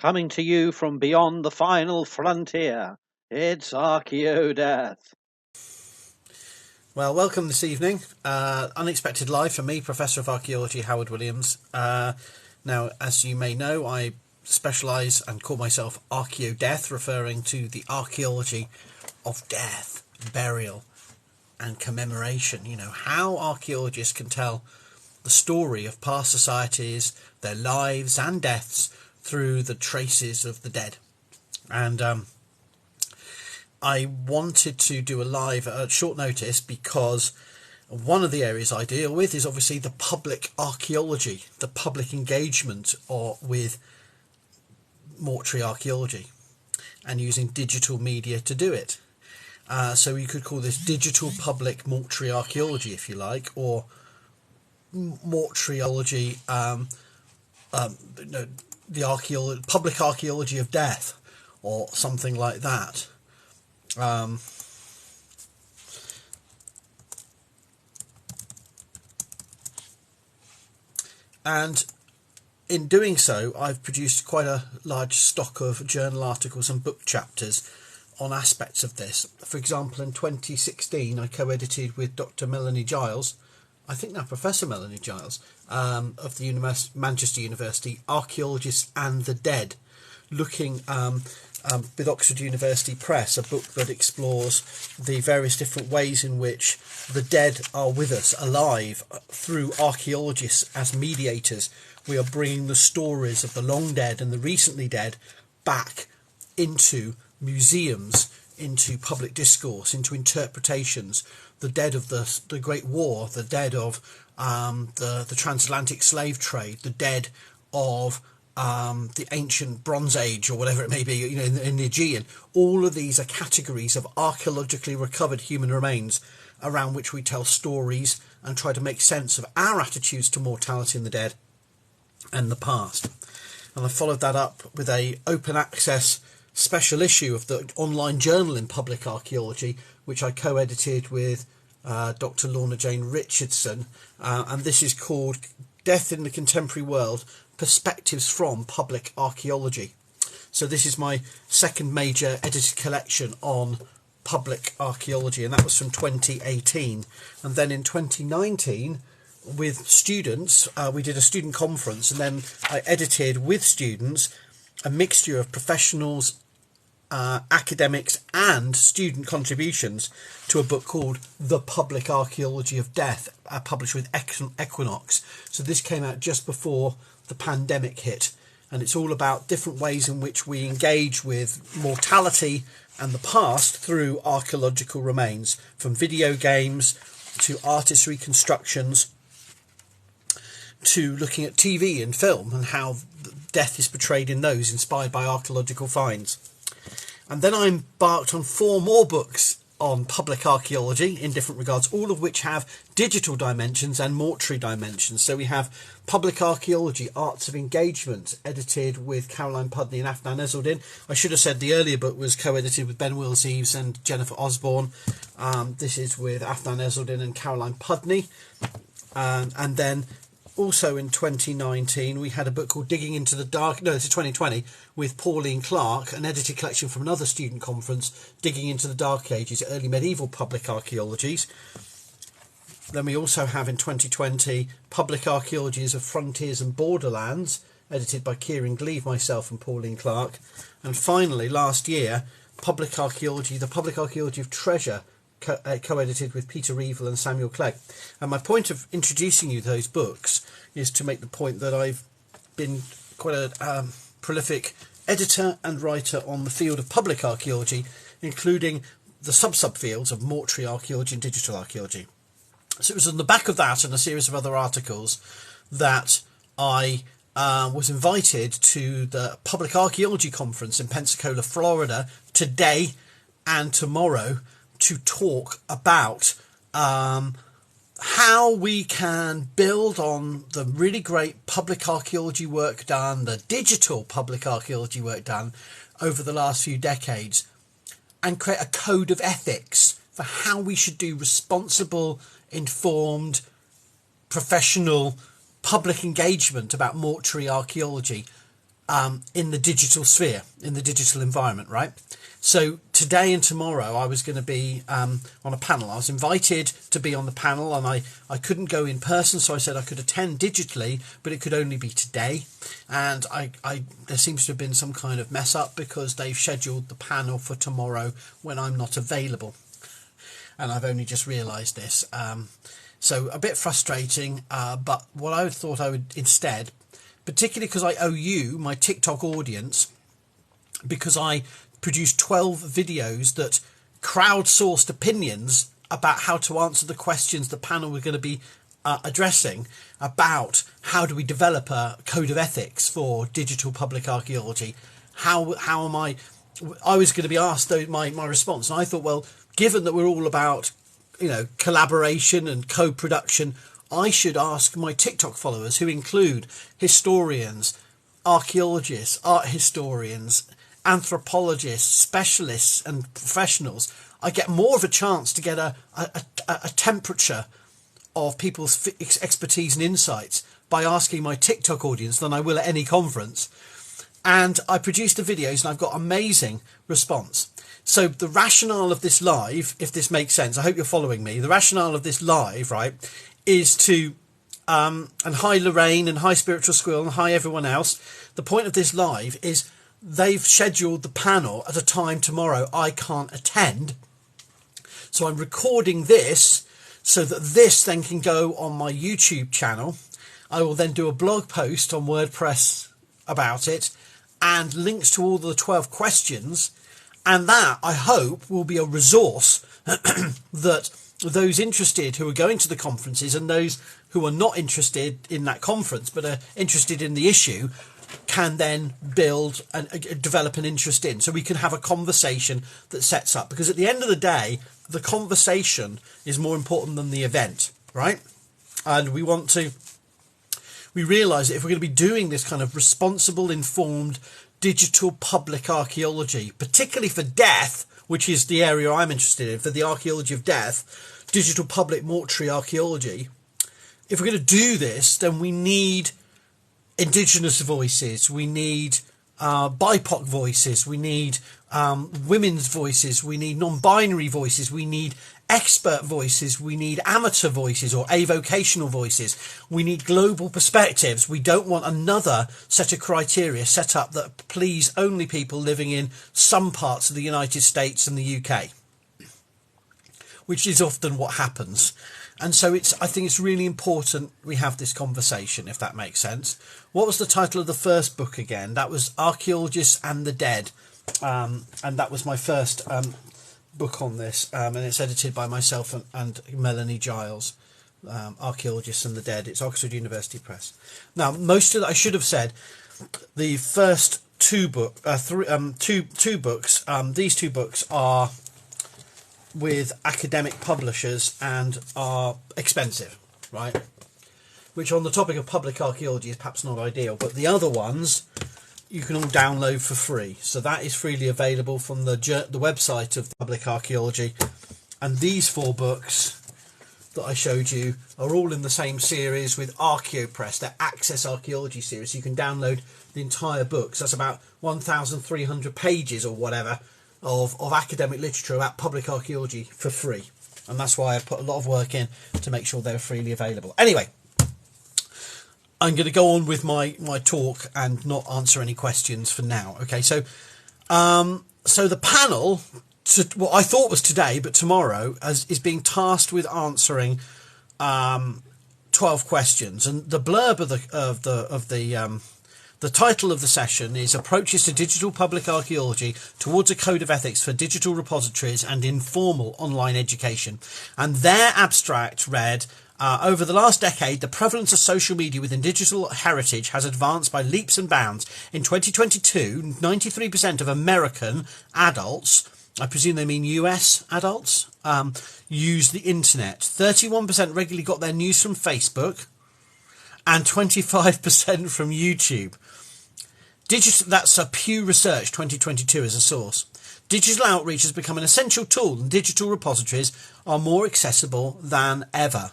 Coming to you from beyond the final frontier, it's Archaeodeath. Well, welcome this evening. Unexpected live for me, Professor of Archaeology Howard Williams. Now, as you may know, I specialise and call myself Archaeodeath, referring to the archaeology of death, burial and commemoration. You know, how archaeologists can tell the story of past societies, their lives and deaths through the traces of the dead. And I wanted to do a live at short notice because one of the areas I deal with is obviously the public archaeology, the public engagement with mortuary archaeology and using digital media to do it. So you could call this digital public mortuary archaeology, if you like, or mortuaryology, the public archaeology of death, or something like that. And in doing so, I've produced quite a large stock of journal articles and book chapters on aspects of this. For example, in 2016, I co-edited with Dr. Melanie Giles, I think now Professor Melanie Giles, of the Manchester University, Archaeologists and the Dead, looking with Oxford University Press, a book that explores the various different ways in which the dead are with us, alive, through archaeologists as mediators. We are bringing the stories of the long dead and the recently dead back into museums, into public discourse, into interpretations. The dead of the Great War, the dead of the transatlantic slave trade, the dead of the ancient Bronze Age, or whatever it may be, you know, in the Aegean. All of these are categories of archaeologically recovered human remains around which we tell stories and try to make sense of our attitudes to mortality and the dead and the past. And I followed that up with a open access special issue of the online journal in public archaeology, which I co-edited with Dr. Lorna Jane Richardson, and this is called Death in the Contemporary World, Perspectives from Public Archaeology. So this is my second major edited collection on public archaeology, and that was from 2018. And then in 2019, with students, we did a student conference, and then I edited with students a mixture of professionals, academics and student contributions to a book called The Public Archaeology of Death, published with Equinox. So this came out just before the pandemic hit, and it's all about different ways in which we engage with mortality and the past through archaeological remains, from video games to artist reconstructions to looking at TV and film and how death is portrayed in those, inspired by archaeological finds. And then I embarked on 4 more books on public archaeology in different regards, all of which have digital dimensions and mortuary dimensions. So we have Public Archaeology, Arts of Engagement, edited with Caroline Pudney and Afnan Ezeldin. I should have said the earlier book was co-edited with Ben Wills-Eves and Jennifer Osborne. This is with Afnan Ezeldin and Caroline Pudney. And then also in 2019, we had a book called Digging into the Dark. No, this is 2020, with Pauline Clark, an edited collection from another student conference, Digging into the Dark Ages, Early Medieval Public Archaeologies. Then we also have in 2020, Public Archaeologies of Frontiers and Borderlands, edited by Kieran Gleave, myself and Pauline Clark. And finally, last year, Public Archaeology, the Public Archaeology of Treasure, co-edited with Peter Reevell and Samuel Clegg. And my point of introducing you to those books is to make the point that I've been quite a prolific editor and writer on the field of public archaeology, including the subfields of mortuary archaeology and digital archaeology. So it was on the back of that and a series of other articles that I was invited to the Public Archaeology Conference in Pensacola, Florida, today and tomorrow, to talk about how we can build on the really great public archaeology work done, the digital public archaeology work done over the last few decades, and create a code of ethics for how we should do responsible, informed, professional public engagement about mortuary archaeology in the digital sphere, in the digital environment, right? So today and tomorrow I was going to be on a panel. I was invited to be on the panel, and I couldn't go in person, so I said I could attend digitally, but it could only be today. And there seems to have been some kind of mess up, because they've scheduled the panel for tomorrow when I'm not available. And I've only just realised this. So a bit frustrating, but what I thought I would instead, particularly because I owe you, my TikTok audience, because I produced 12 videos that crowdsourced opinions about how to answer the questions the panel were going to be addressing about how do we develop a code of ethics for digital public archaeology. How am I was going to be asked my response, and I thought, well, given that we're all about, collaboration and co-production, I should ask my TikTok followers, who include historians, archaeologists, art historians, anthropologists, specialists and professionals. I get more of a chance to get a temperature of people's expertise and insights by asking my TikTok audience than I will at any conference. And I produced the videos, and I've got amazing response. So the rationale of this live, if this makes sense, I hope you're following me. The rationale of this live, right, is to, and hi Lorraine, and hi Spiritual Squirrel, and hi everyone else. The point of this live is they've scheduled the panel at a time tomorrow I can't attend. So I'm recording this so that this then can go on my YouTube channel. I will then do a blog post on WordPress about it, and links to all the 12 questions. And that, I hope, will be a resource that those interested who are going to the conferences, and those who are not interested in that conference but are interested in the issue, can then build and develop an interest in. So we can have a conversation that sets up. Because at the end of the day, the conversation is more important than the event, right? And we realise that if we're going to be doing this kind of responsible, informed, digital public archaeology, particularly for death, which is the area I'm interested in, for the archaeology of death, digital public mortuary archaeology, if we're going to do this, then we need Indigenous voices, we need BIPOC voices, we need women's voices, we need non-binary voices, we need expert voices, we need amateur voices or avocational voices, we need global perspectives. We don't want another set of criteria set up that please only people living in some parts of the United States and the UK, which is often what happens. And so I think it's really important we have this conversation, if that makes sense. What was the title of the first book again? That was Archaeologists and the Dead. And that was my first book on this. And it's edited by myself and Melanie Giles, Archaeologists and the Dead. It's Oxford University Press. Now, most of that, I should have said, the first two books, these two books are with academic publishers and are expensive, right? Which on the topic of public archaeology is perhaps not ideal, but the other ones you can all download for free. So that is freely available from the website of public archaeology. And these four books that I showed you are all in the same series with ArchaeoPress, their Access Archaeology series. You can download the entire book. So that's about 1,300 pages or whatever of academic literature about public archaeology for free. And that's why I put a lot of work in to make sure they're freely available. Anyway, I'm going to go on with my talk and not answer any questions for now. Okay, so the panel, what I thought was today, but tomorrow, is being tasked with answering 12 questions. And the blurb of the title of the session is Approaches to Digital Public Archaeology Towards a Code of Ethics for Digital Repositories and Informal Online Education. And their abstract read, over the last decade, the prevalence of social media within digital heritage has advanced by leaps and bounds. In 2022, 93% of American adults, I presume they mean US adults, use the internet. 31% regularly got their news from Facebook and 25% from YouTube. That's a Pew Research 2022 as a source. Digital outreach has become an essential tool, and digital repositories are more accessible than ever.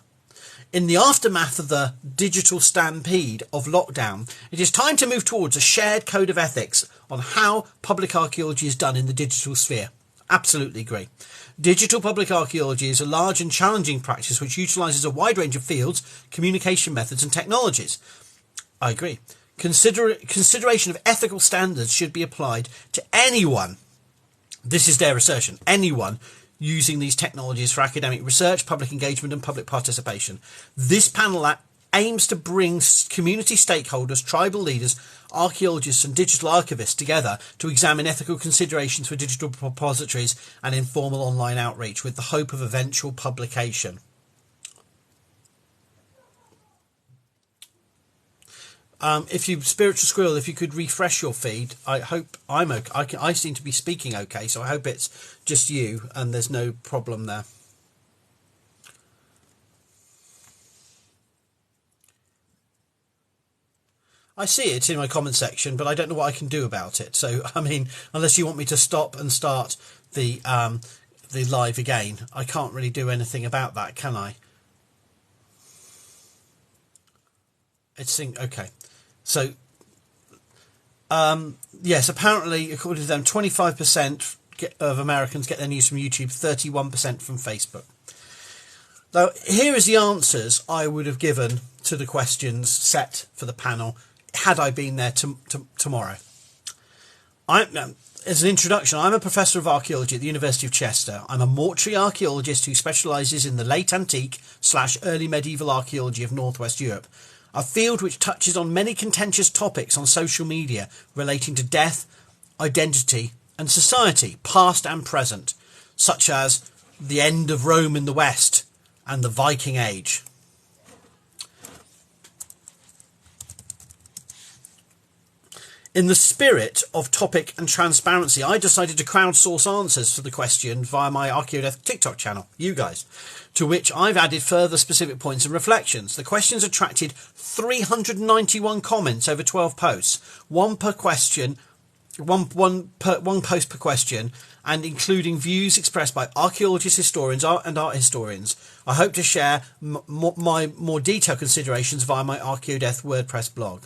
In the aftermath of the digital stampede of lockdown, it is time to move towards a shared code of ethics on how public archaeology is done in the digital sphere. Absolutely agree. Digital public archaeology is a large and challenging practice which utilises a wide range of fields, communication methods and technologies. I agree. Consideration of ethical standards should be applied to anyone, this is their assertion, anyone using these technologies for academic research, public engagement and public participation. This panel aims to bring community stakeholders, tribal leaders, archaeologists and digital archivists together to examine ethical considerations for digital repositories and informal online outreach with the hope of eventual publication. If you, Spiritual Squirrel, if you could refresh your feed, I hope I'm okay. I seem to be speaking okay, so I hope it's just you and there's no problem there. I see it in my comment section, but I don't know what I can do about it. So, I mean, unless you want me to stop and start the live again, I can't really do anything about that, can I? It's okay. So, yes, apparently, according to them, 25% of Americans get their news from YouTube, 31% from Facebook. Now, here is the answers I would have given to the questions set for the panel had I been there tomorrow. As an introduction, I'm a professor of archaeology at the University of Chester. I'm a mortuary archaeologist who specialises in the late antique / early medieval archaeology of Northwest Europe, a field which touches on many contentious topics on social media relating to death, identity and society, past and present, such as the end of Rome in the West and the Viking Age. In the spirit of topic and transparency, I decided to crowdsource answers for the question via my Archaeodeath TikTok channel, you guys, to which I've added further specific points and reflections. The questions attracted 391 comments over 12 posts, one per question, one post per question, and including views expressed by archaeologists, historians and art historians. I hope to share my more detailed considerations via my Archaeodeath WordPress blog.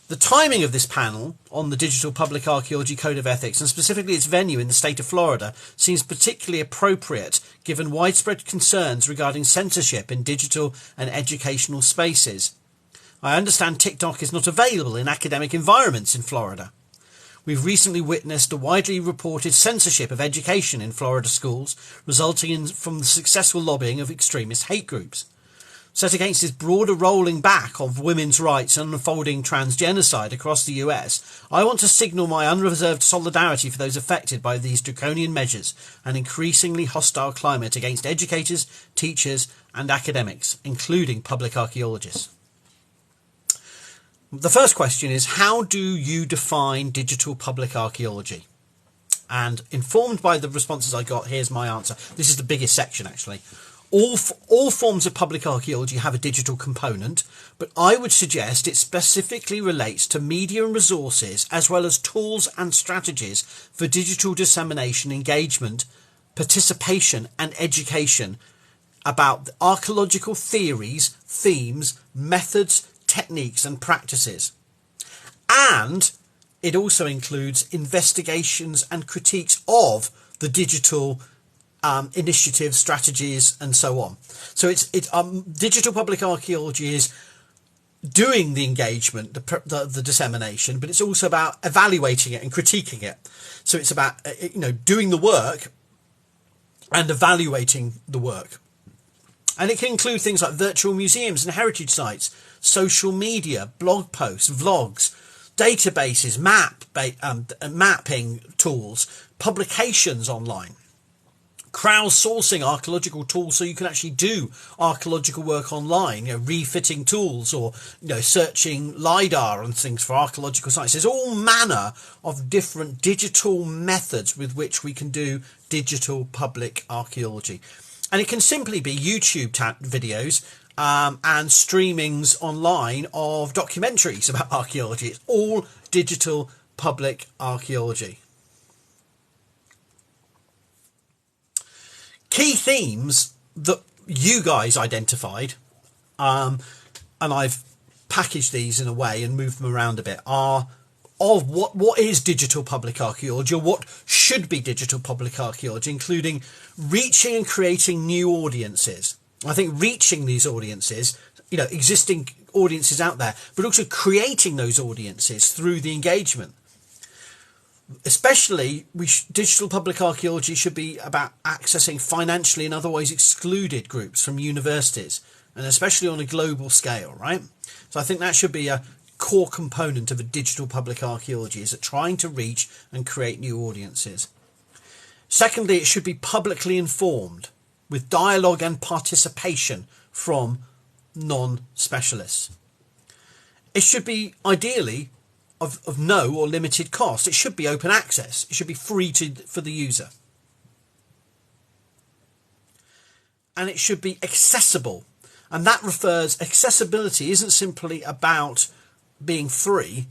The timing of this panel on the Digital Public Archaeology Code of Ethics, and specifically its venue in the state of Florida, seems particularly appropriate given widespread concerns regarding censorship in digital and educational spaces. I understand TikTok is not available in academic environments in Florida. We've recently witnessed a widely reported censorship of education in Florida schools, resulting from the successful lobbying of extremist hate groups. Set against this broader rolling back of women's rights and unfolding transgenocide across the US, I want to signal my unreserved solidarity for those affected by these draconian measures and increasingly hostile climate against educators, teachers and academics, including public archaeologists. The first question is, how do you define digital public archaeology? And informed by the responses I got, here's my answer. This is the biggest section, actually. All forms of public archaeology have a digital component, but I would suggest it specifically relates to media and resources, as well as tools and strategies for digital dissemination, engagement, participation and education about archaeological theories, themes, methods, techniques and practices. And it also includes investigations and critiques of the digital initiatives, strategies and so on. So it's digital public archaeology is doing the engagement, the dissemination, but it's also about evaluating it and critiquing it. So it's about doing the work and evaluating the work. And it can include things like virtual museums and heritage sites, social media, blog posts, vlogs, databases, mapping tools, publications online, crowdsourcing archaeological tools so you can actually do archaeological work online, refitting tools or searching LiDAR and things for archaeological sites. There's all manner of different digital methods with which we can do digital public archaeology. And it can simply be YouTube videos and streamings online of documentaries about archaeology. It's all digital public archaeology. Key themes that you guys identified and I've packaged these in a way and moved them around a bit, are of what is digital public archaeology, or what should be digital public archaeology, including reaching and creating new audiences. I think reaching these audiences, existing audiences out there, but also creating those audiences through the engagement. Especially, digital public archaeology should be about accessing financially and otherwise excluded groups from universities, and especially on a global scale, right? So I think that should be a core component of a digital public archaeology, is at trying to reach and create new audiences. Secondly, it should be publicly informed, with dialogue and participation from non-specialists. It should be ideally of no or limited cost. It should be open access. It should be free for the user. And it should be accessible. And that accessibility isn't simply about being free.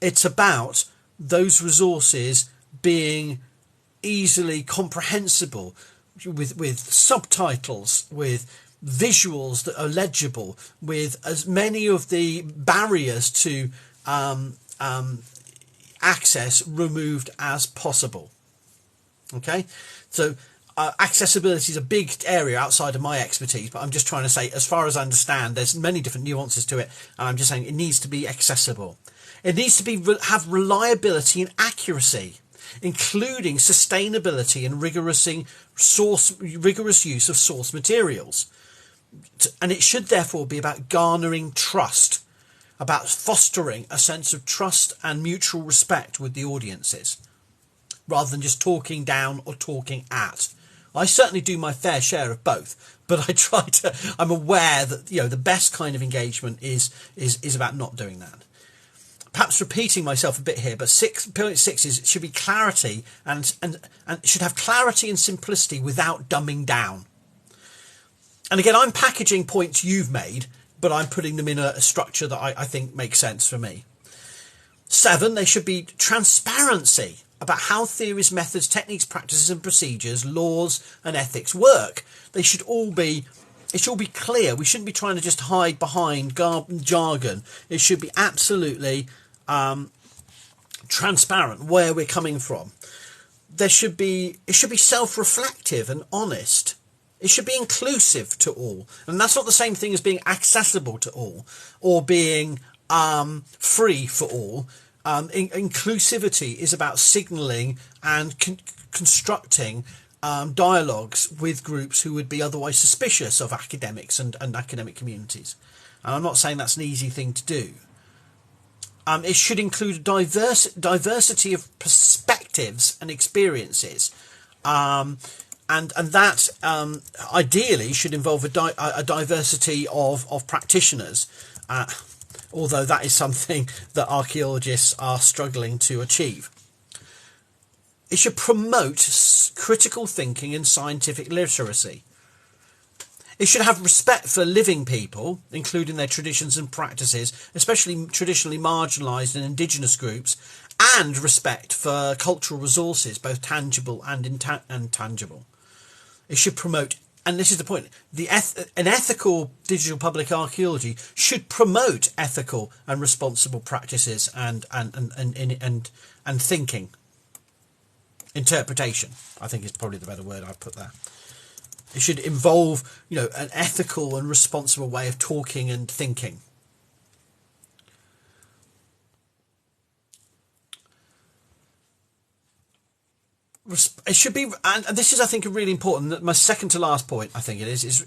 It's about those resources being easily comprehensible, with subtitles, with visuals that are legible, with as many of the barriers to access removed as possible. Okay, so accessibility is a big area outside of my expertise, but I'm just trying to say, as far as I understand, there's many different nuances to it, and I'm just saying it needs to be accessible. It needs to have reliability and accuracy, including sustainability and rigorous use of source materials. And it should therefore be about garnering trust, about fostering a sense of trust and mutual respect with the audiences, rather than just talking down or talking at. I certainly do my fair share of both, but I'm aware that the best kind of engagement is about not doing that. Perhaps repeating myself a bit here, but point 6 is it should be clarity and should have clarity and simplicity without dumbing down. And again, I'm packaging points you've made, but I'm putting them in a structure that I think makes sense for me. 7, there should be transparency about how theories, methods, techniques, practices and procedures, laws and ethics work. It should all be clear. We shouldn't be trying to just hide behind jargon. It should be absolutely transparent where we're coming from. It should be self-reflective and honest. It should be inclusive to all. And that's not the same thing as being accessible to all or being free for all. Inclusivity is about signalling and constructing dialogues with groups who would be otherwise suspicious of academics and academic communities. And I'm not saying that's an easy thing to do. It should include diversity of perspectives and experiences. And that ideally should involve a diversity of practitioners, although that is something that archaeologists are struggling to achieve. It should promote critical thinking and scientific literacy. It should have respect for living people, including their traditions and practices, especially traditionally marginalised and indigenous groups, and respect for cultural resources, both tangible and intangible. It should promote, and this is the point, an ethical digital public archaeology should promote ethical and responsible practices and thinking. Interpretation, I think, is probably the better word I've put there. It should involve, an ethical and responsible way of talking and thinking. It should be, and this is, I think, really important. My second to last point, I think it is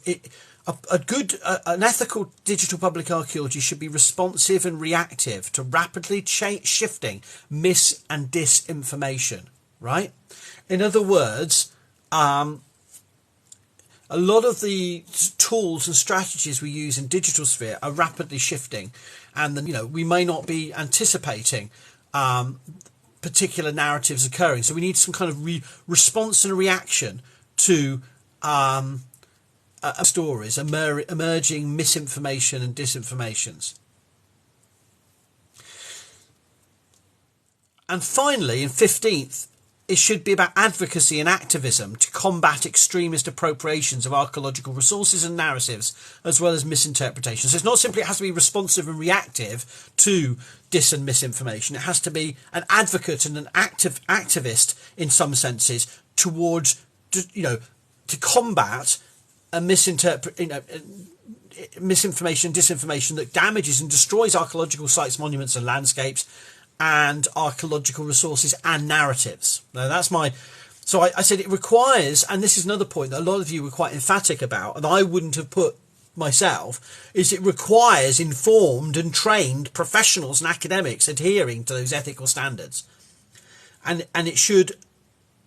an ethical digital public archaeology should be responsive and reactive to rapidly shifting mis and disinformation. Right? In other words, a lot of the tools and strategies we use in digital sphere are rapidly shifting, and then we may not be anticipating particular narratives occurring. So we need some kind of response and reaction to stories, emerging misinformation and disinformations. And finally, in 15th, it should be about advocacy and activism to combat extremist appropriations of archaeological resources and narratives, as well as misinterpretations. So it's not simply it has to be responsive and reactive to dis and misinformation. It has to be an advocate and an activist in some senses towards, to combat a misinformation, disinformation that damages and destroys archaeological sites, monuments and landscapes, and archaeological resources and narratives. Now that's so I said it requires, and this is another point that a lot of you were quite emphatic about, and I wouldn't have put myself, is it requires informed and trained professionals and academics adhering to those ethical standards. And it should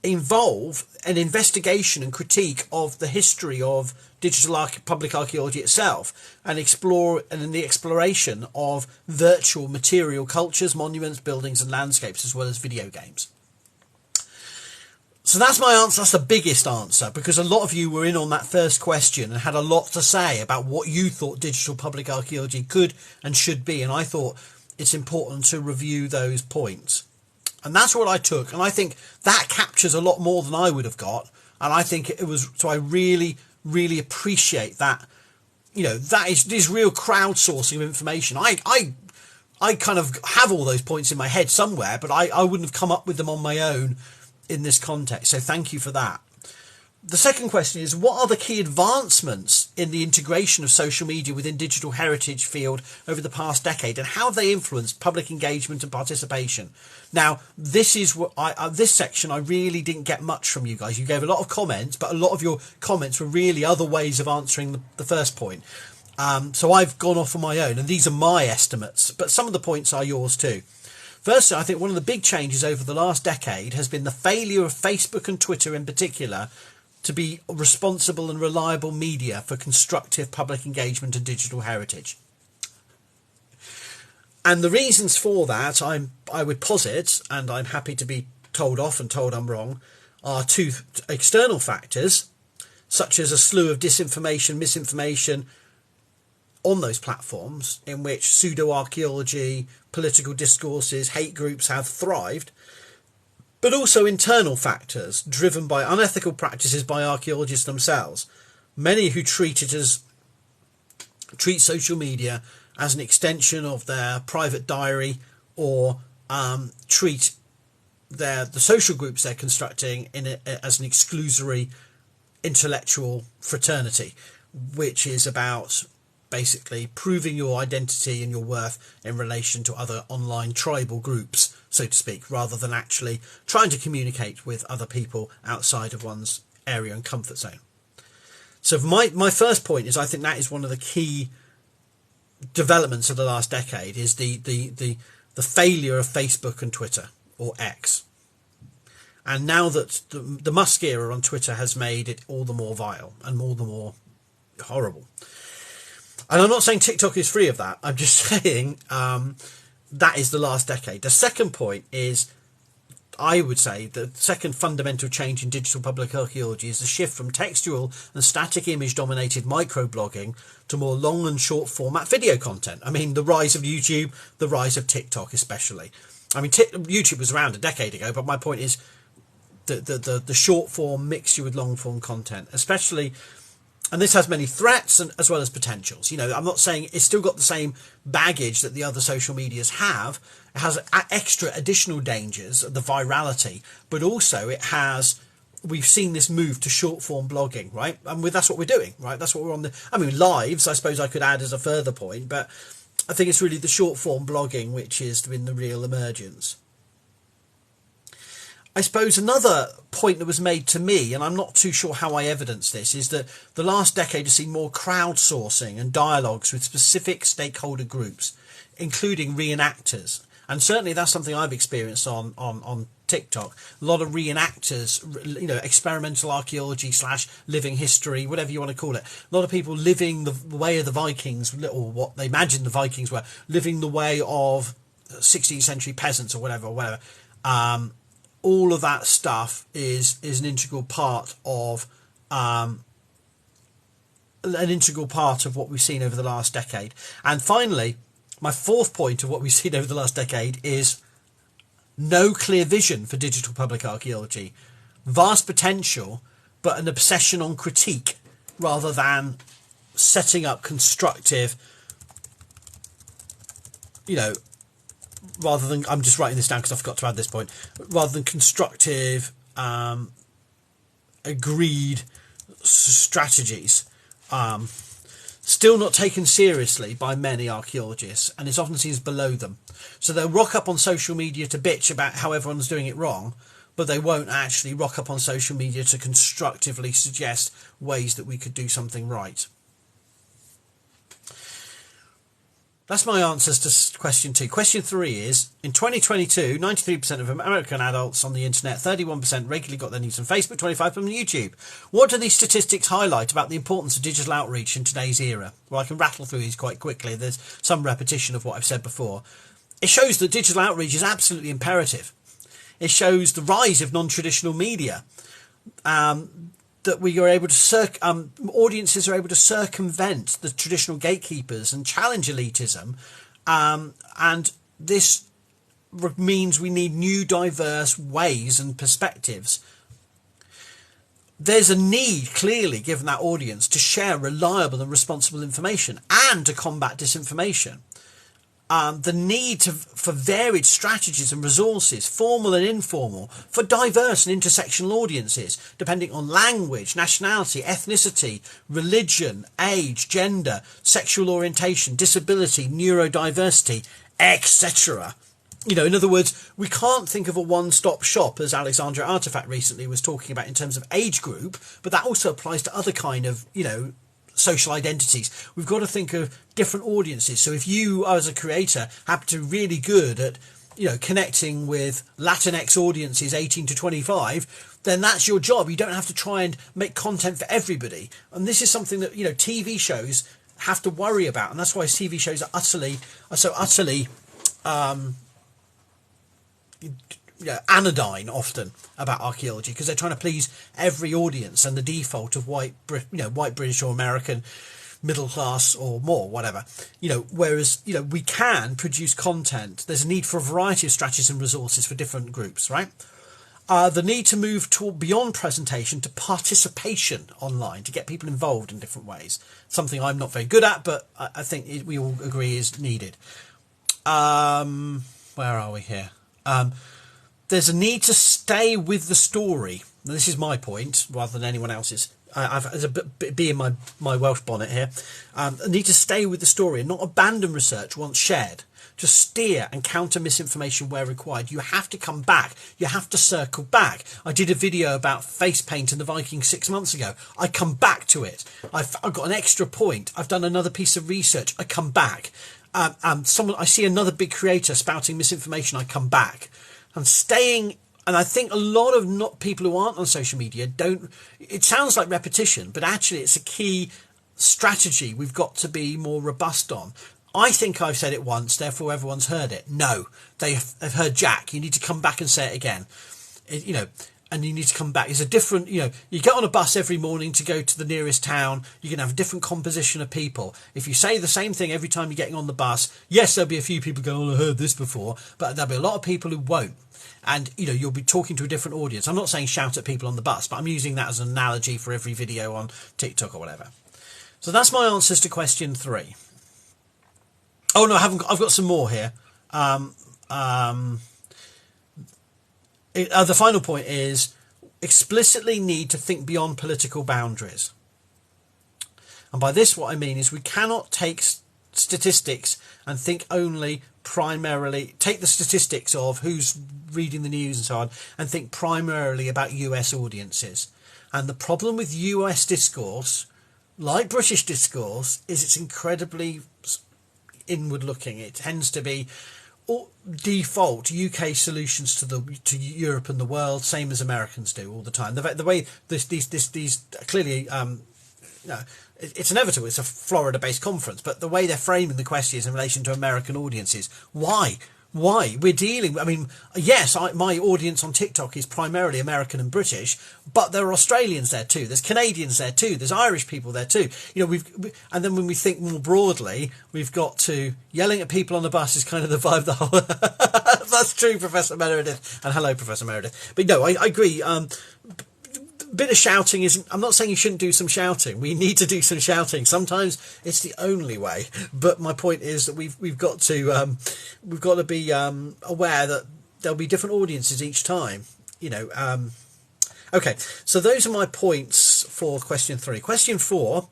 involve an investigation and critique of the history of digital public archaeology itself, and the exploration of virtual material cultures, monuments, buildings and landscapes, as well as video games. So that's my answer. That's the biggest answer, because a lot of you were in on that first question and had a lot to say about what you thought digital public archaeology could and should be, and I thought it's important to review those points. And that's what I took, and I think that captures a lot more than I would have got. And I think it was, so I really, really appreciate that. That is real crowdsourcing of information. I kind of have all those points in my head somewhere, but I wouldn't have come up with them on my own in this context. So thank you for that. The second question is, what are the key advancements in the integration of social media within digital heritage field over the past decade, and how have they influenced public engagement and participation? Now, this is what this section I really didn't get much from you guys. You gave a lot of comments, but a lot of your comments were really other ways of answering the first point. So I've gone off on my own, and these are my estimates, but some of the points are yours too. Firstly, I think one of the big changes over the last decade has been the failure of Facebook and Twitter in particular to be responsible and reliable media for constructive public engagement and digital heritage. And the reasons for that, I would posit, and I'm happy to be told off and told I'm wrong, are two external factors, such as a slew of disinformation, misinformation on those platforms, in which pseudo-archaeology, political discourses, hate groups have thrived, but also internal factors driven by unethical practices by archaeologists themselves, many who treat social media as an extension of their private diary, or treat the social groups they're constructing as an exclusory intellectual fraternity, which is about basically proving your identity and your worth in relation to other online tribal groups, so to speak, rather than actually trying to communicate with other people outside of one's area and comfort zone. So my first point is, I think that is one of the key developments of the last decade, is the failure of Facebook and Twitter, or X. And now that the Musk era on Twitter has made it all the more vile and all the more horrible. And I'm not saying TikTok is free of that. I'm just saying that is the last decade. The second point is, I would say, the second fundamental change in digital public archaeology is the shift from textual and static image dominated microblogging to more long and short format video content. I mean, the rise of YouTube, the rise of TikTok especially. I mean, YouTube was around a decade ago, but my point is the short form mixture with long form content, especially. And this has many threats as well as potentials. I'm not saying it's still got the same baggage that the other social medias have. It has extra additional dangers, the virality, but also we've seen this move to short form blogging, right? And that's what we're doing, right? That's what we're on lives, I suppose I could add as a further point, but I think it's really the short form blogging which has been the real emergence. I suppose another point that was made to me, and I'm not too sure how I evidence this, is that the last decade has seen more crowdsourcing and dialogues with specific stakeholder groups, including reenactors. And certainly that's something I've experienced on TikTok. A lot of reenactors, experimental archaeology / living history, whatever you want to call it. A lot of people living the way of the Vikings, or what they imagined the Vikings were, living the way of 16th century peasants or whatever. All of that stuff is an integral part of what we've seen over the last decade. And finally, my fourth point of what we've seen over the last decade is no clear vision for digital public archaeology, vast potential, but an obsession on critique rather than setting up constructive, rather than, I'm just writing this down because I forgot to add this point, rather than constructive, agreed strategies. Still not taken seriously by many archaeologists, and it's often seen as below them. So they'll rock up on social media to bitch about how everyone's doing it wrong, but they won't actually rock up on social media to constructively suggest ways that we could do something right. That's my answers to question 2. Question 3 is, in 2022, 93% of American adults on the internet, 31% regularly got their news from Facebook, 25% from YouTube. What do these statistics highlight about the importance of digital outreach in today's era? Well, I can rattle through these quite quickly. There's some repetition of what I've said before. It shows that digital outreach is absolutely imperative. It shows the rise of non-traditional media. That we are able to audiences are able to circumvent the traditional gatekeepers and challenge elitism, and this means we need new diverse ways and perspectives. There's a need, clearly, given that audience, to share reliable and responsible information and to combat disinformation. The need for varied strategies and resources, formal and informal, for diverse and intersectional audiences, depending on language, nationality, ethnicity, religion, age, gender, sexual orientation, disability, neurodiversity, etc. In other words, we can't think of a one-stop shop, as Alexandra Artifact recently was talking about, in terms of age group, but that also applies to other kind of, social identities. We've got to think of different audiences. So if you, as a creator, happen to be really good at, connecting with Latinx audiences 18 to 25, then that's your job. You don't have to try and make content for everybody. And this is something that, TV shows have to worry about. And that's why TV shows are so utterly anodyne often about archaeology, because they're trying to please every audience and the default of white British or American middle class or more, whatever, whereas we can produce content. There's a need for a variety of strategies and resources for different groups, right? The need to move beyond presentation to participation online, to get people involved in different ways, something I'm not very good at, but I think we all agree is needed. Where are we here? There's a need to stay with the story. Now, this is my point rather than anyone else's. There's a bee in my Welsh bonnet here. A need to stay with the story and not abandon research once shared. To steer and counter misinformation where required. You have to come back. You have to circle back. I did a video about face paint and the Vikings 6 months ago. I come back to it. I've got an extra point. I've done another piece of research. I come back. I see another big creator spouting misinformation. I come back. And staying, and I think a lot of people who aren't on social media it sounds like repetition, but actually it's a key strategy we've got to be more robust on. I think I've said it once, therefore everyone's heard it. No, they've heard Jack. You need to come back and say it again. And you need to come back. It's a different, you get on a bus every morning to go to the nearest town. You can have a different composition of people. If you say the same thing every time you're getting on the bus, yes, there'll be a few people going, I heard this before, but there'll be a lot of people who won't. And, you'll be talking to a different audience. I'm not saying shout at people on the bus, but I'm using that as an analogy for every video on TikTok or whatever. So that's my answers to question 3. Oh, no, I haven't. I've got some more here. The final point is explicitly need to think beyond political boundaries. And by this, what I mean is we cannot take statistics and think take the statistics of who's reading the news and so on, and think primarily about US audiences. And the problem with US discourse, like British discourse, is it's incredibly inward looking. It tends to be default UK solutions to Europe and the world, same as Americans do all the time. The way these clearly, it's inevitable. It's a Florida-based conference, but the way they're framing the question is in relation to American audiences. Why? Why? We're dealing, I mean, yes, my audience on TikTok is primarily American and British, but there are Australians there too. There's Canadians there too. There's Irish people there too. You know, and then when we think more broadly, we've got to yelling at people on the bus is kind of the vibe. The whole that's true, Professor Meredith, and hello, Professor Meredith. But no, I agree. Bit of shouting isn't. I'm not saying you shouldn't do some shouting. We need to do some shouting. Sometimes it's the only way. But my point is that we've got to be aware that there'll be different audiences each time. You know. Okay, so those are my points for question 3. Question 4.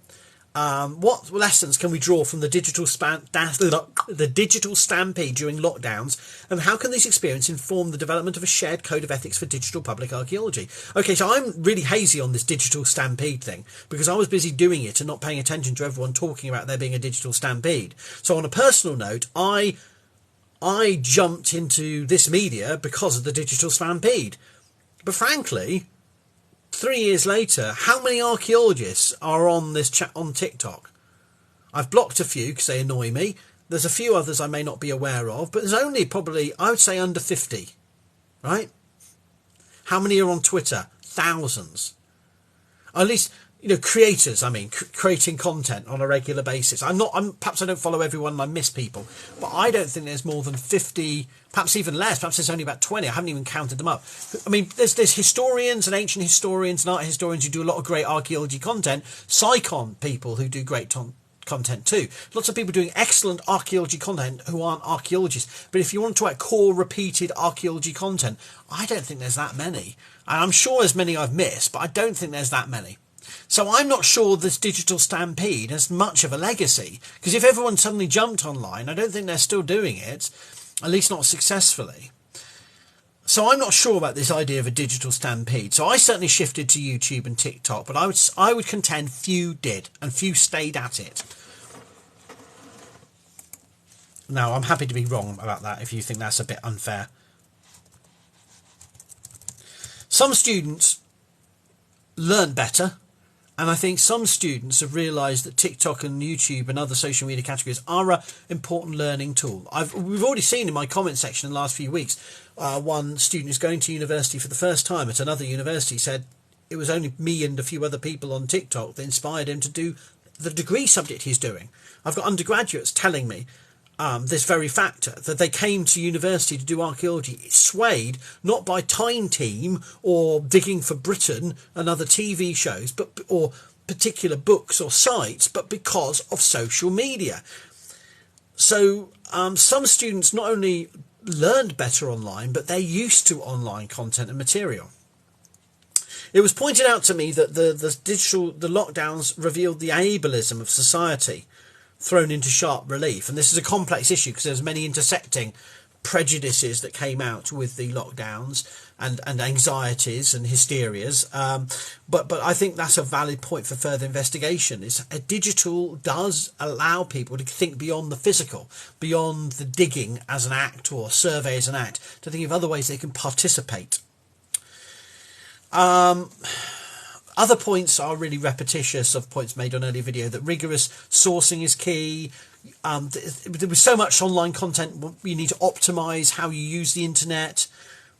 What lessons can we draw from the digital stampede during lockdowns, and how can this experience inform the development of a shared code of ethics for digital public archaeology? Okay, so I'm really hazy on this digital stampede thing because I was busy doing it and not paying attention to everyone talking about there being a digital stampede. So on a personal note, I jumped into this media because of the digital stampede. But frankly, 3 years later, how many archaeologists are on this chat on TikTok? I've blocked a few because they annoy me. There's a few others I may not be aware of, but there's only probably, I would say, under 50, right? How many are on Twitter? Thousands. At least, you know, creators, I mean, creating content on a regular basis. Perhaps I don't follow everyone and I miss people, but I don't think there's more than 50, perhaps even less. Perhaps there's only about 20. I haven't even counted them up. I mean, there's historians and ancient historians and art historians who do a lot of great archaeology content. Psychon people who do great content too. Lots of people doing excellent archaeology content who aren't archaeologists. But if you want to talk core repeated archaeology content, I don't think there's that many. And I'm sure there's many I've missed, but I don't think there's that many. So I'm not sure this digital stampede has much of a legacy, because if everyone suddenly jumped online, I don't think they're still doing it, at least not successfully. So I'm not sure about this idea of a digital stampede. So I certainly shifted to YouTube and TikTok, but I would contend few did, and few stayed at it. Now, I'm happy to be wrong about that if you think that's a bit unfair. Some students learn better. And I think some students have realised that TikTok and YouTube and other social media categories are an important learning tool. We've already seen in my comment section in the last few weeks, one student who's going to university for the first time at another university said it was only me and a few other people on TikTok that inspired him to do the degree subject he's doing. I've got undergraduates telling me this very factor, that they came to university to do archaeology. It's swayed not by Time Team or Digging for Britain and other TV shows, or particular books or sites, but because of social media. So some students not only learned better online, but they're used to online content and material. It was pointed out to me that the lockdowns revealed the ableism of society thrown into sharp relief, and this is a complex issue because there's many intersecting prejudices that came out with the lockdowns and anxieties and hysterias, but I think that's a valid point for further investigation. Is digital does allow people to think beyond the physical, beyond the digging as an act or survey as an act, to think of other ways they can participate. Other points are really repetitious of points made on earlier video, that rigorous sourcing is key. There was so much online content, you need to optimise how you use the internet.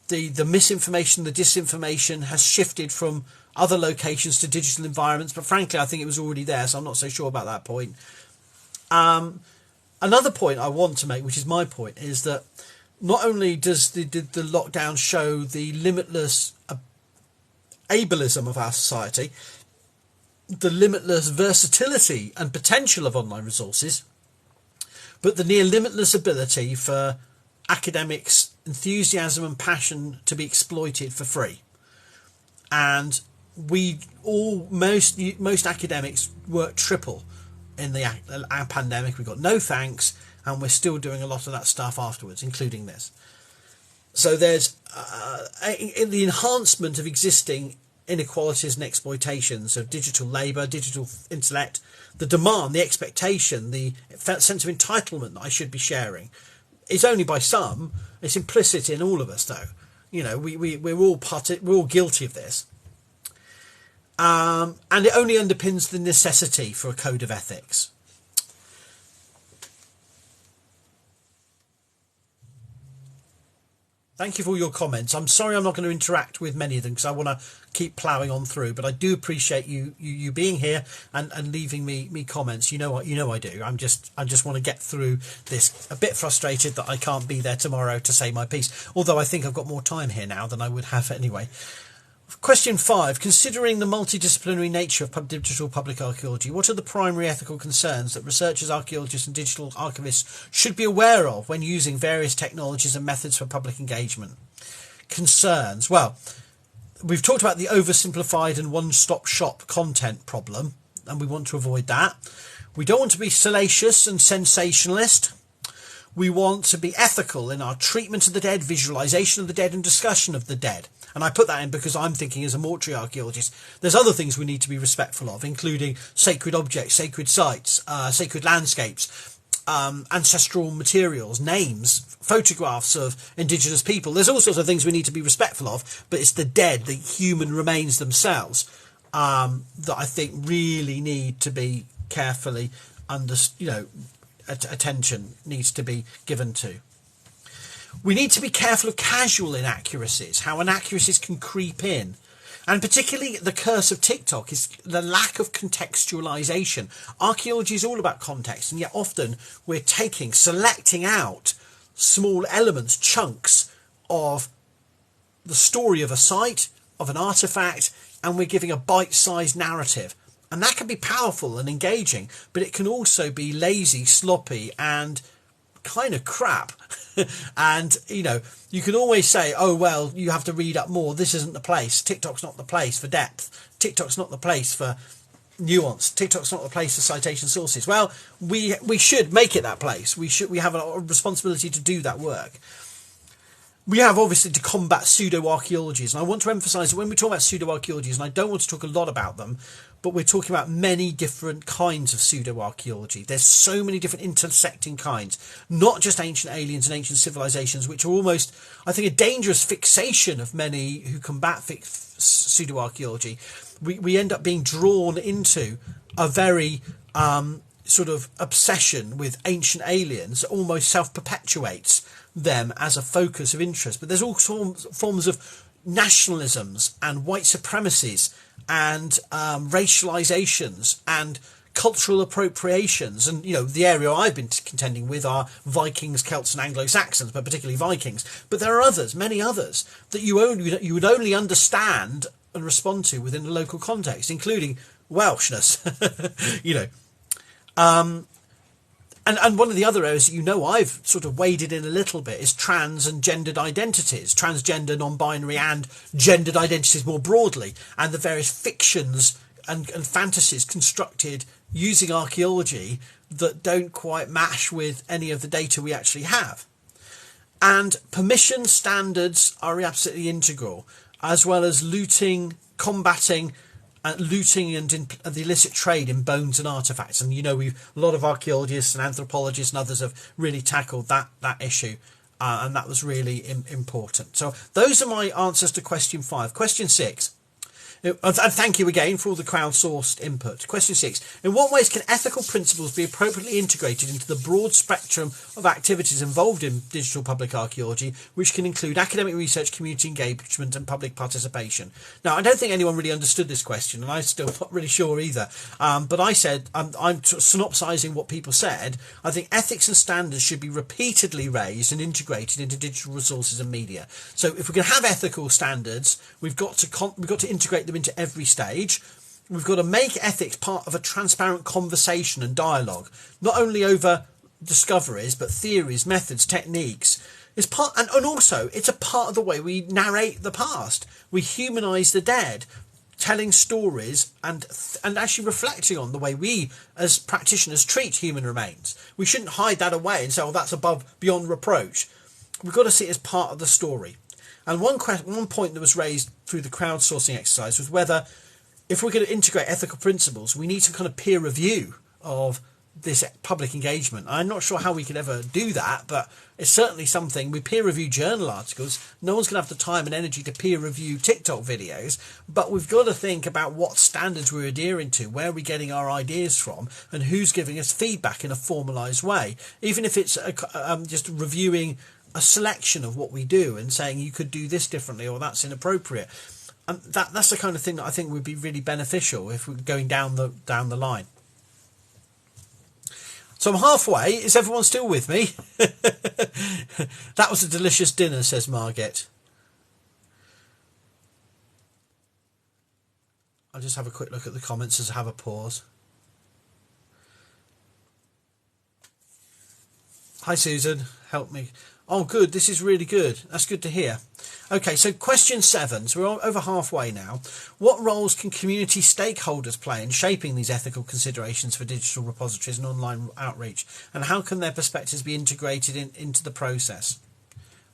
The misinformation, the disinformation has shifted from other locations to digital environments, but frankly I think it was already there, so I'm not so sure about that point. Another point I want to make, which is my point, is that not only does the lockdown show the limitless ableism of our society, the limitless versatility and potential of online resources, but the near limitless ability for academics' enthusiasm and passion to be exploited for free. And most academics work triple in our pandemic. We got no thanks, and we're still doing a lot of that stuff afterwards, including this. So there's in the enhancement of existing inequalities and exploitations of digital labour, digital intellect, the demand, the expectation, the sense of entitlement that I should be sharing is only by some. It's implicit in all of us, though. You know, we're all guilty of this, and it only underpins the necessity for a code of ethics. Thank you for all your comments. I'm sorry I'm not going to interact with many of them because I want to keep ploughing on through, but I do appreciate you being here and leaving me comments. You know what I do. I just want to get through this. A bit frustrated that I can't be there tomorrow to say my piece, although I think I've got more time here now than I would have anyway. Question 5. Considering the multidisciplinary nature of digital public archaeology, what are the primary ethical concerns that researchers, archaeologists and digital archivists should be aware of when using various technologies and methods for public engagement? Concerns. Well, we've talked about the oversimplified and one-stop shop content problem, and we want to avoid that. We don't want to be salacious and sensationalist. We want to be ethical in our treatment of the dead, visualization of the dead and discussion of the dead. And I put that in because I'm thinking as a mortuary archaeologist, there's other things we need to be respectful of, including sacred objects, sacred sites, sacred landscapes, ancestral materials, names, photographs of indigenous people. There's all sorts of things we need to be respectful of, but it's the dead, the human remains themselves, that I think really need to be carefully attention needs to be given to. We need to be careful of casual inaccuracies, how inaccuracies can creep in. And particularly the curse of TikTok is the lack of contextualization. Archaeology is all about context, and yet often we're selecting out small elements, chunks of the story of a site, of an artifact, and we're giving a bite-sized narrative. And that can be powerful and engaging, but it can also be lazy, sloppy, and kind of crap. And you can always say, oh well, you have to read up more, this isn't the place, TikTok's not the place for depth, TikTok's not the place for nuance, TikTok's not the place for citation sources. Well, we should make it that place. We have a responsibility to do that work. We have obviously to combat pseudo-archaeologies, and I want to emphasize that when we talk about pseudo-archaeologies, and I don't want to talk a lot about them, but we're talking about many different kinds of pseudo-archaeology. There's so many different intersecting kinds, not just ancient aliens and ancient civilizations, which are almost, I think, a dangerous fixation of many who combat pseudo-archaeology. We end up being drawn into a very sort of obsession with ancient aliens that almost self-perpetuates them as a focus of interest. But there's all forms of nationalisms and white supremacies and racializations and cultural appropriations, and the area I've been contending with are Vikings, Celts and Anglo-Saxons, but particularly Vikings. But there are others, many others, that you would only understand and respond to within the local context, including Welshness. And one of the other areas that I've sort of waded in a little bit is trans and gendered identities, transgender, non-binary and gendered identities more broadly, and the various fictions and fantasies constructed using archaeology that don't quite match with any of the data we actually have. And permission standards are absolutely integral, as well as combating looting and the illicit trade in bones and artifacts. And a lot of archaeologists and anthropologists and others have really tackled that issue, and that was really important. So those are my answers to question 5. Question 6. And thank you again for all the crowdsourced input. Question 6. In what ways can ethical principles be appropriately integrated into the broad spectrum of activities involved in digital public archaeology, which can include academic research, community engagement and public participation? Now, I don't think anyone really understood this question, and I'm still not really sure either. But I said, I'm synopsising what people said. I think ethics and standards should be repeatedly raised and integrated into digital resources and media. So if we're going to have ethical standards, we've got to integrate them into every stage. We've got to make ethics part of a transparent conversation and dialogue, not only over discoveries but theories, methods, techniques. And also it's a part of the way we narrate the past. We humanise the dead, telling stories and actually reflecting on the way we as practitioners treat human remains. We shouldn't hide that away and say, oh, that's beyond reproach. We've got to see it as part of the story. And one point that was raised through the crowdsourcing exercise was whether, if we're going to integrate ethical principles, we need some kind of peer review of this public engagement. I'm not sure how we could ever do that, but it's certainly something. We peer review journal articles. No one's going to have the time and energy to peer review TikTok videos, but we've got to think about what standards we're adhering to, where we're getting our ideas from, and who's giving us feedback in a formalised way. Even if it's just reviewing a selection of what we do and saying you could do this differently or that's inappropriate. And that's the kind of thing that I think would be really beneficial if we're going down the line. So I'm halfway. Is everyone still with me? That was a delicious dinner, says Margate. I'll just have a quick look at the comments as I have a pause. Hi Susan, help me. Oh good, this is really good. That's good to hear. Okay, so question 7. So we're over halfway now. What roles can community stakeholders play in shaping these ethical considerations for digital repositories and online outreach? And how can their perspectives be integrated into the process?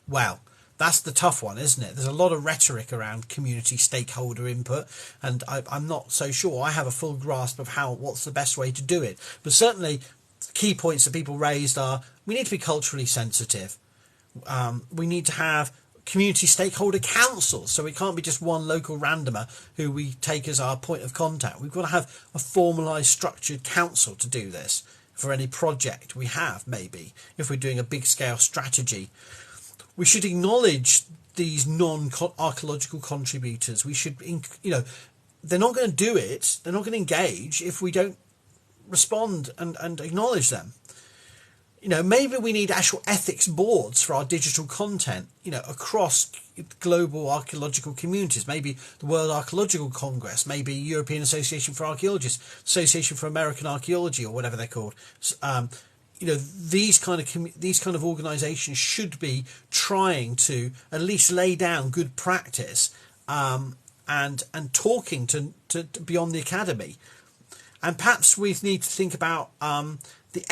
Well, that's the tough one, isn't it? There's a lot of rhetoric around community stakeholder input, and I'm not so sure I have a full grasp of what's the best way to do it. But certainly key points that people raised are we need to be culturally sensitive. We need to have community stakeholder councils, so it can't be just one local randomer who we take as our point of contact. We've got to have a formalised, structured council to do this for any project we have, maybe, if we're doing a big-scale strategy. We should acknowledge these non-archaeological contributors. We should, they're not going to do it, they're not going to engage if we don't respond and acknowledge them. Maybe we need actual ethics boards for our digital content, across global archaeological communities, maybe the World Archaeological Congress, maybe European Association for Archaeologists, Association for American Archaeology, or whatever they're called. These kind of organisations should be trying to at least lay down good practice, and talking to beyond the academy. And perhaps we need to think about the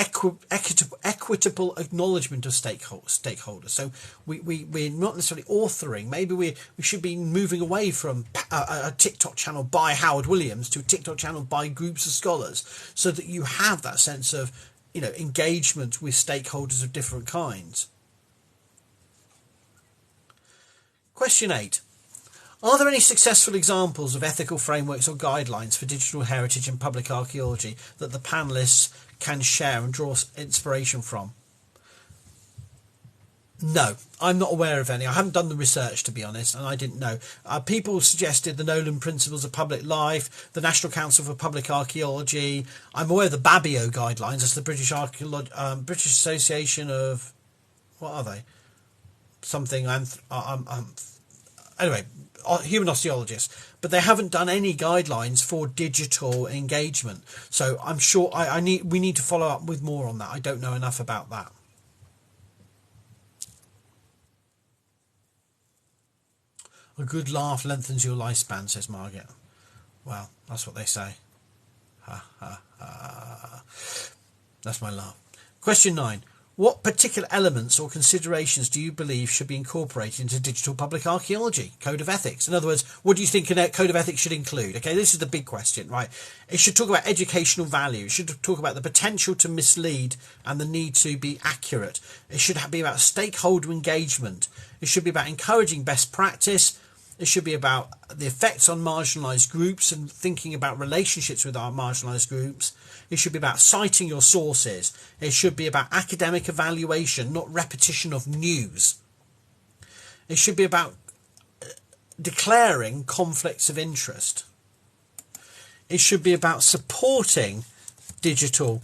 equitable acknowledgement of stakeholders. So we're not necessarily authoring. Maybe we should be moving away from a TikTok channel by Howard Williams to a TikTok channel by groups of scholars, so that you have that sense of engagement with stakeholders of different kinds. Question 8. Are there any successful examples of ethical frameworks or guidelines for digital heritage and public archaeology that the panellists can share and draw inspiration from? No, I'm not aware of any. I haven't done the research, to be honest, and I didn't know. People suggested the Nolan Principles of Public Life, the National Council for Public Archaeology. I'm aware of the Babio guidelines. That's the British British Association of... what are they? Something... anyway, human osteologists, but they haven't done any guidelines for digital engagement. So I'm sure we need to follow up with more on that. I don't know enough about that. A good laugh lengthens your lifespan, says Margaret. Well, that's what they say. Ha ha ha. That's my laugh. Question 9. What particular elements or considerations do you believe should be incorporated into digital public archaeology? Code of ethics. In other words, what do you think a code of ethics should include? Okay, this is the big question, right? It should talk about educational value. It should talk about the potential to mislead and the need to be accurate. It should be about stakeholder engagement. It should be about encouraging best practice. It should be about the effects on marginalised groups and thinking about relationships with our marginalised groups. It should be about citing your sources. It should be about academic evaluation, not repetition of news. It should be about declaring conflicts of interest. It should be about supporting digital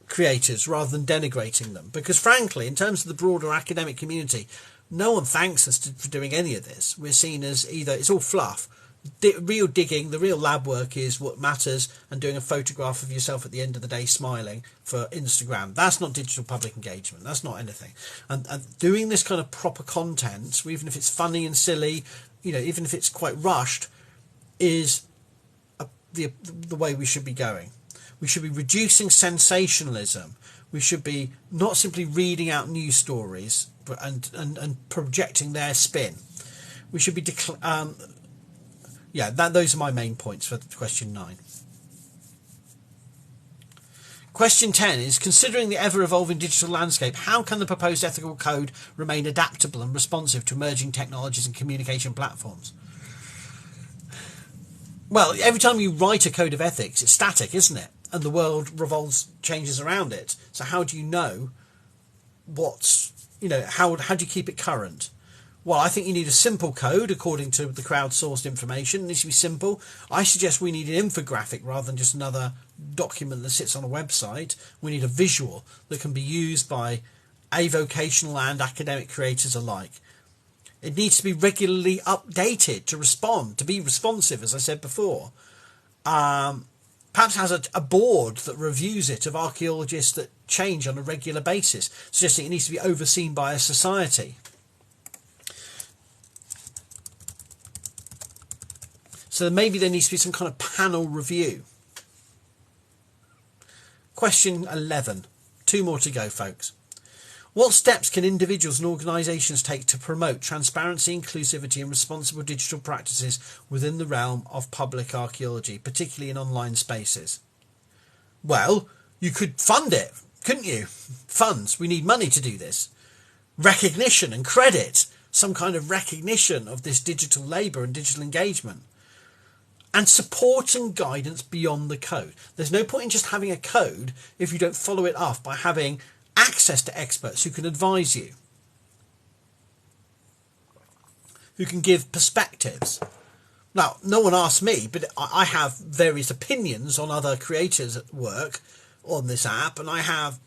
creators rather than denigrating them. Because frankly, in terms of the broader academic community, no one thanks us for doing any of this. We're seen as either it's all fluff. Real digging, the real lab work is what matters, and doing a photograph of yourself at the end of the day smiling for Instagram. That's not digital public engagement. That's not anything. And doing this kind of proper content, even if it's funny and silly, even if it's quite rushed, is the way we should be going. We should be reducing sensationalism. We should be not simply reading out news stories and projecting their spin. We should be those are my main points for question 9. Question 10 is, considering the ever-evolving digital landscape, how can the proposed ethical code remain adaptable and responsive to emerging technologies and communication platforms? Well, every time you write a code of ethics, it's static, isn't it? And the world changes around it. So how do you know what's how do you keep it current? Well, I think you need a simple code according to the crowdsourced information. It needs to be simple. I suggest we need an infographic rather than just another document that sits on a website. We need a visual that can be used by vocational and academic creators alike. It needs to be regularly updated to be responsive, as I said before. Perhaps has a board that reviews it of archaeologists that change on a regular basis, suggesting it needs to be overseen by a society. So maybe there needs to be some kind of panel review. Question 11. 2 more to go, folks. What steps can individuals and organisations take to promote transparency, inclusivity and responsible digital practices within the realm of public archaeology, particularly in online spaces? Well, you could fund it, couldn't you? Funds. We need money to do this. Recognition and credit. Some kind of recognition of this digital labour and digital engagement. And support and guidance beyond the code. There's no point in just having a code if you don't follow it up by having access to experts who can advise you, who can give perspectives. Now, no one asked me, but I have various opinions on other creators at work on this app, and I have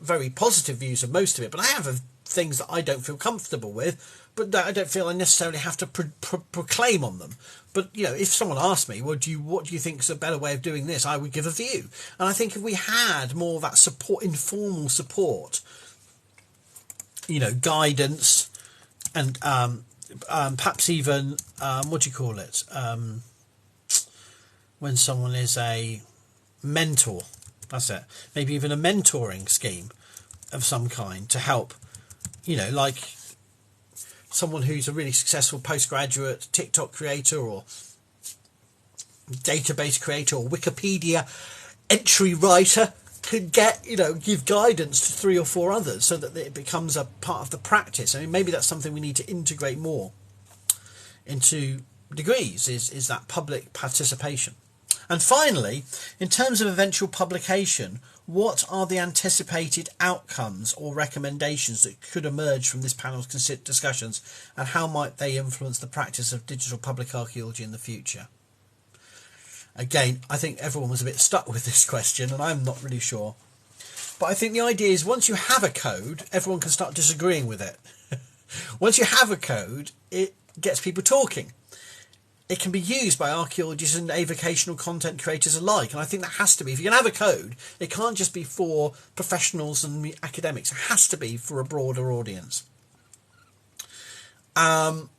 very positive views of most of it, but I have things that I don't feel comfortable with, but that I don't feel I necessarily have to proclaim on them. But if someone asked me, what do you think is a better way of doing this, I would give a view. And I think if we had more of that support, informal support, guidance, and perhaps even when someone is a mentor, that's it. Maybe even a mentoring scheme of some kind to help, like someone who's a really successful postgraduate TikTok creator or database creator or Wikipedia entry writer could give guidance to 3 or 4 others so that it becomes a part of the practice. I mean, maybe that's something we need to integrate more into degrees, is that public participation. And finally, in terms of eventual publication, what are the anticipated outcomes or recommendations that could emerge from this panel's discussions, and how might they influence the practice of digital public archaeology in the future? Again, I think everyone was a bit stuck with this question, and I'm not really sure. But I think the idea is once you have a code, everyone can start disagreeing with it. Once you have a code, it gets people talking. It can be used by archaeologists and avocational content creators alike, and I think that has to be. If you're going to have a code, it can't just be for professionals and academics. It has to be for a broader audience. And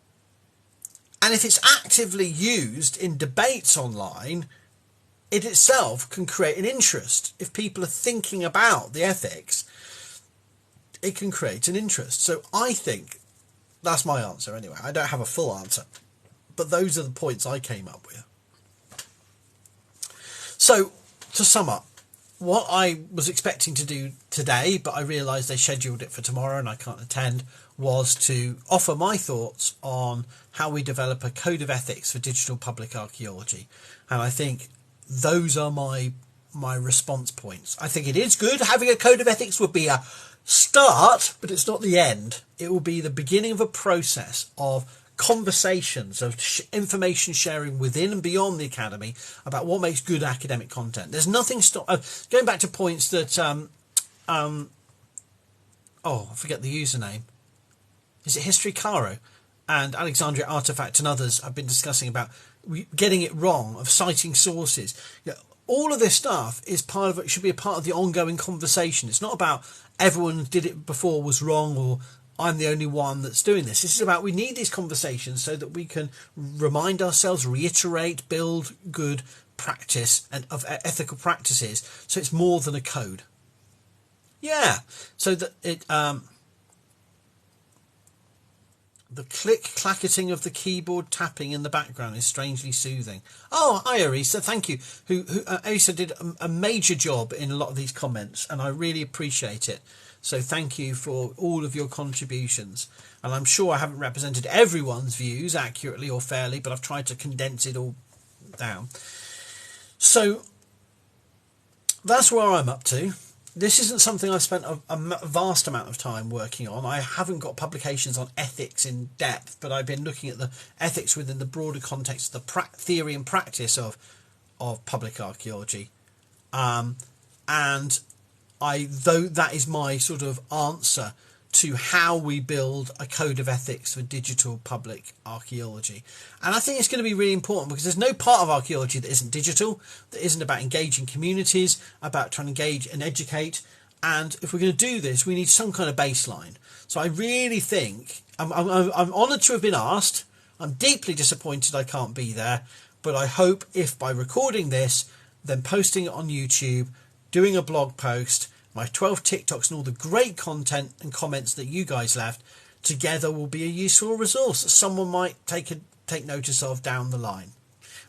if it's actively used in debates online, it itself can create an interest. If people are thinking about the ethics, it can create an interest. So I think that's my answer anyway. I don't have a full answer, but those are the points I came up with. So, to sum up, what I was expecting to do today, but I realised they scheduled it for tomorrow and I can't attend, was to offer my thoughts on how we develop a code of ethics for digital public archaeology. And I think those are my response points. I think it is good. Having a code of ethics would be a start, but it's not the end. It will be the beginning of a process of conversations, of information sharing within and beyond the academy about what makes good academic content. There's nothing going back to points that I forget the username. Is it History Caro and Alexandria Artifact and others have been discussing about getting it wrong, of citing sources. All of this stuff is part of it, should be a part of the ongoing conversation. It's not about everyone did it before was wrong, or I'm the only one that's doing this. This is about, we need these conversations so that we can remind ourselves, reiterate, build good practice and of ethical practices. So it's more than a code. Yeah. So that it, the clacketing of the keyboard tapping in the background is strangely soothing. Oh, hi Arisa, thank you. Arisa did a major job in a lot of these comments, and I really appreciate it. So thank you for all of your contributions. And I'm sure I haven't represented everyone's views accurately or fairly, but I've tried to condense it all down. So that's where I'm up to. this isn't something I've spent a vast amount of time working on. I haven't got publications on ethics in depth, but I've been looking at the ethics within the broader context of the theory and practice of public archaeology. And though that is my sort of answer to how we build a code of ethics for digital public archaeology. And I think it's going to be really important because there's no part of archaeology that isn't digital, that isn't about engaging communities, about trying to engage and educate. And if we're going to do this, we need some kind of baseline. So I really think I'm honoured to have been asked. I'm deeply disappointed I can't be there, but I hope if by recording this, then posting it on YouTube, doing a blog post, my 12 TikToks and all the great content and comments that you guys left together will be a useful resource that someone might take notice of down the line.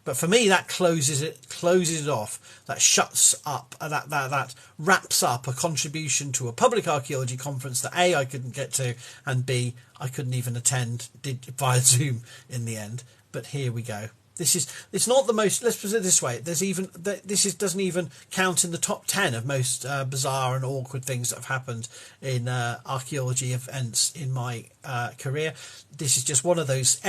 But for me, that closes it off. That shuts up, that wraps up a contribution to a public archaeology conference that A, I couldn't get to, and B, I couldn't even attend via Zoom in the end. But here we go. It's not the most, let's put it this way, doesn't even count in the top 10 of most bizarre and awkward things that have happened in archaeology events in my career. This is just one of those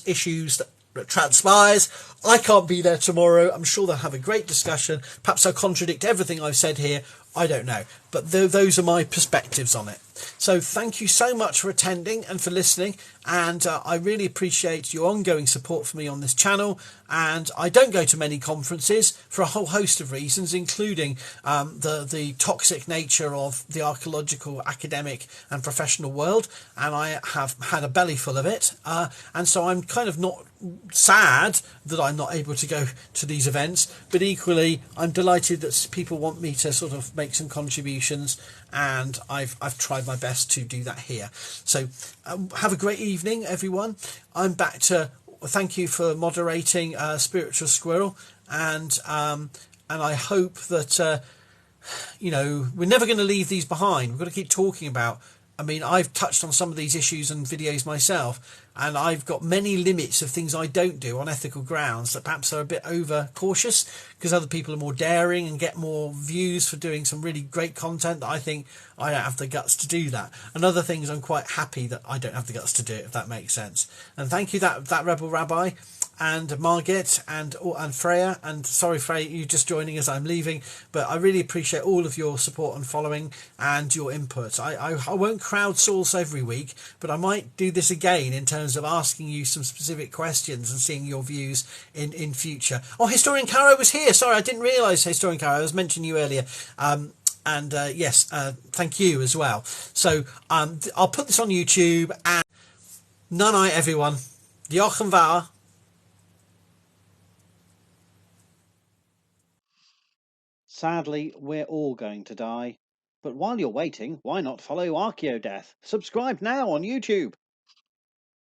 issues that transpires. I can't be there tomorrow. I'm sure they'll have a great discussion. Perhaps I'll contradict everything I've said here. I don't know. But those are my perspectives on it. So thank you so much for attending and for listening. And I really appreciate your ongoing support for me on this channel. And I don't go to many conferences for a whole host of reasons, including the toxic nature of the archaeological, academic and professional world. And I have had a belly full of it. And so I'm kind of not sad that I'm not able to go to these events, but equally I'm delighted that people want me to sort of make some contributions, and I've tried my best to do that here. So have a great evening, everyone. I'm back to thank you for moderating Spiritual Squirrel, and I hope that we're never going to leave these behind. We've got to keep talking about. I mean, I've touched on some of these issues and videos myself, and I've got many limits of things I don't do on ethical grounds that perhaps are a bit over cautious because other people are more daring and get more views for doing some really great content that I think I don't have the guts to do that. And other things I'm quite happy that I don't have the guts to do it, if that makes sense. And thank you, that Rebel Rabbi, and Margit and Freya, and sorry Freya, you just joining as I'm leaving, but I really appreciate all of your support and following and your input. I won't crowdsource every week, but I might do this again in terms of asking you some specific questions and seeing your views in future. Oh, Historian Caro was here. Sorry, I didn't realise Historian Caro. I was mentioning you earlier. Yes, thank you as well. So I'll put this on YouTube, and night everyone. Diolch yn fawr. Sadly, we're all going to die. But while you're waiting, why not follow Archaeodeath? Subscribe now on YouTube.